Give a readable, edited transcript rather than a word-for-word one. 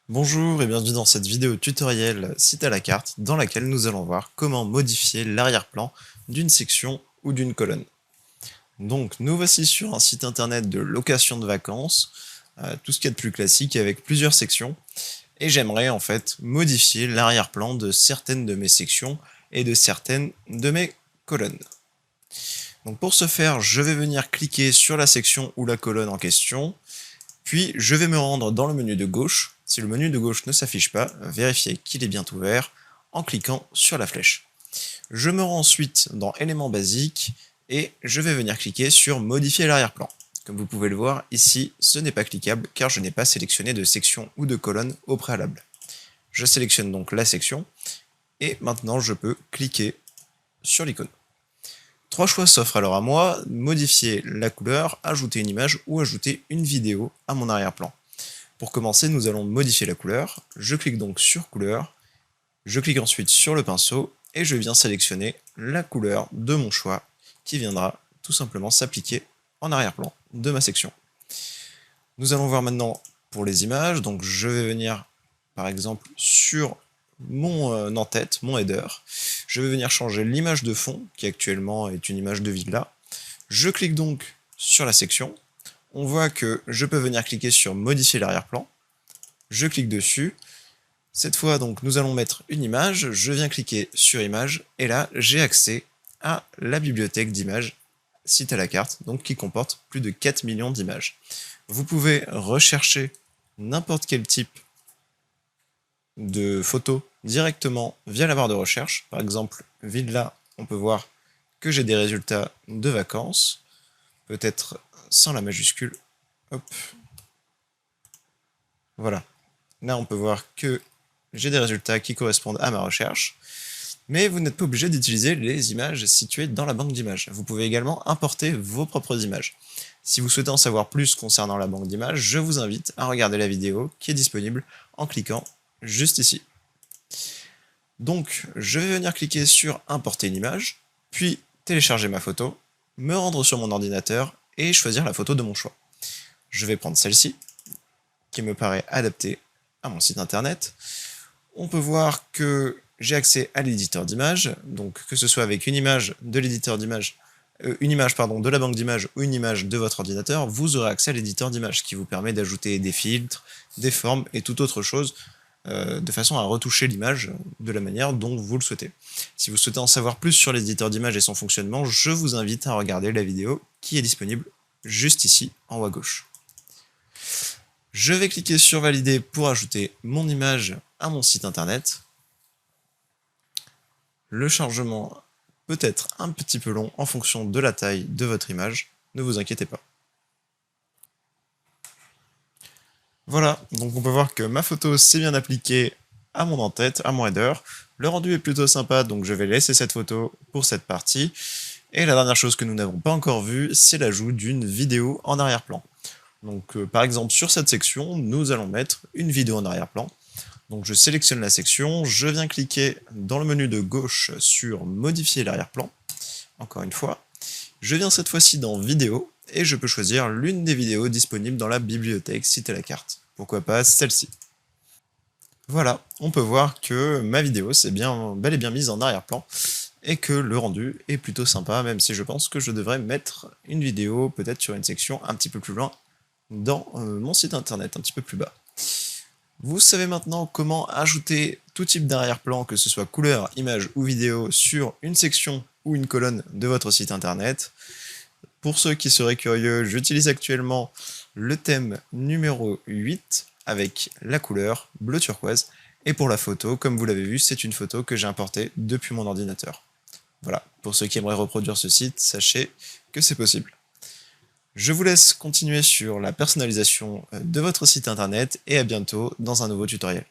Bonjour et bienvenue dans cette vidéo tutoriel site à la carte dans laquelle nous allons voir comment modifier l'arrière-plan d'une section ou d'une colonne. Donc nous voici sur un site internet de location de vacances, tout ce qu'il y a de plus classique avec plusieurs sections, et j'aimerais en fait modifier l'arrière-plan de certaines de mes sections et de certaines de mes colonnes. Donc pour ce faire, je vais venir cliquer sur la section ou la colonne en question, puis je vais me rendre dans le menu de gauche. Si le menu de gauche ne s'affiche pas, vérifiez qu'il est bien ouvert en cliquant sur la flèche. Je me rends ensuite dans éléments basiques et je vais venir cliquer sur modifier l'arrière-plan. Comme vous pouvez le voir, ici, ce n'est pas cliquable car je n'ai pas sélectionné de section ou de colonne au préalable. Je sélectionne donc la section et maintenant je peux cliquer sur l'icône. Trois choix s'offrent alors à moi, modifier la couleur, ajouter une image ou ajouter une vidéo à mon arrière-plan. Pour commencer, nous allons modifier la couleur. Je clique donc sur couleur, je clique ensuite sur le pinceau et je viens sélectionner la couleur de mon choix qui viendra tout simplement s'appliquer en arrière-plan de ma section. Nous allons voir maintenant pour les images, donc je vais venir par exemple sur mon en-tête, mon header. Je vais venir changer l'image de fond, qui actuellement est une image de villa. Je clique donc sur la section. On voit que je peux venir cliquer sur modifier l'arrière-plan. Je clique dessus. Cette fois, donc, nous allons mettre une image. Je viens cliquer sur image. Et là, j'ai accès à la bibliothèque d'images site à la carte, donc qui comporte plus de 4 millions d'images. Vous pouvez rechercher n'importe quel type de photos directement via la barre de recherche. Par exemple, villa, on peut voir que j'ai des résultats de vacances, peut-être sans la majuscule. Hop. Voilà. Là, on peut voir que j'ai des résultats qui correspondent à ma recherche. Mais vous n'êtes pas obligé d'utiliser les images situées dans la banque d'images. Vous pouvez également importer vos propres images. Si vous souhaitez en savoir plus concernant la banque d'images, je vous invite à regarder la vidéo qui est disponible en cliquant juste ici. Donc, je vais venir cliquer sur importer une image, puis télécharger ma photo, me rendre sur mon ordinateur et choisir la photo de mon choix. Je vais prendre celle-ci, qui me paraît adaptée à mon site internet. On peut voir que j'ai accès à l'éditeur d'images, donc que ce soit avec une image de l'éditeur d'images, de la banque d'images ou une image de votre ordinateur, vous aurez accès à l'éditeur d'images qui vous permet d'ajouter des filtres, des formes et toute autre chose de façon à retoucher l'image de la manière dont vous le souhaitez. Si vous souhaitez en savoir plus sur l'éditeur d'images et son fonctionnement, je vous invite à regarder la vidéo qui est disponible juste ici en haut à gauche. Je vais cliquer sur valider pour ajouter mon image à mon site internet. Le chargement peut être un petit peu long en fonction de la taille de votre image, ne vous inquiétez pas. Voilà, donc on peut voir que ma photo s'est bien appliquée à mon en-tête, à mon header. Le rendu est plutôt sympa, donc je vais laisser cette photo pour cette partie. Et la dernière chose que nous n'avons pas encore vue, c'est l'ajout d'une vidéo en arrière-plan. Donc par exemple sur cette section, nous allons mettre une vidéo en arrière-plan. Donc je sélectionne la section, je viens cliquer dans le menu de gauche sur modifier l'arrière-plan, encore une fois. Je viens cette fois-ci dans vidéo, et je peux choisir l'une des vidéos disponibles dans la bibliothèque site à la carte. Pourquoi pas celle-ci. Voilà, on peut voir que ma vidéo s'est bel et bien mise en arrière-plan, et que le rendu est plutôt sympa, même si je pense que je devrais mettre une vidéo peut-être sur une section un petit peu plus loin dans mon site internet, un petit peu plus bas. Vous savez maintenant comment ajouter tout type d'arrière-plan, que ce soit couleur, image ou vidéo, sur une section ou une colonne de votre site internet. Pour ceux qui seraient curieux, j'utilise actuellement le thème numéro 8 avec la couleur bleu turquoise. Et pour la photo, comme vous l'avez vu, c'est une photo que j'ai importée depuis mon ordinateur. Voilà, pour ceux qui aimeraient reproduire ce site, sachez que c'est possible. Je vous laisse continuer sur la personnalisation de votre site internet et à bientôt dans un nouveau tutoriel.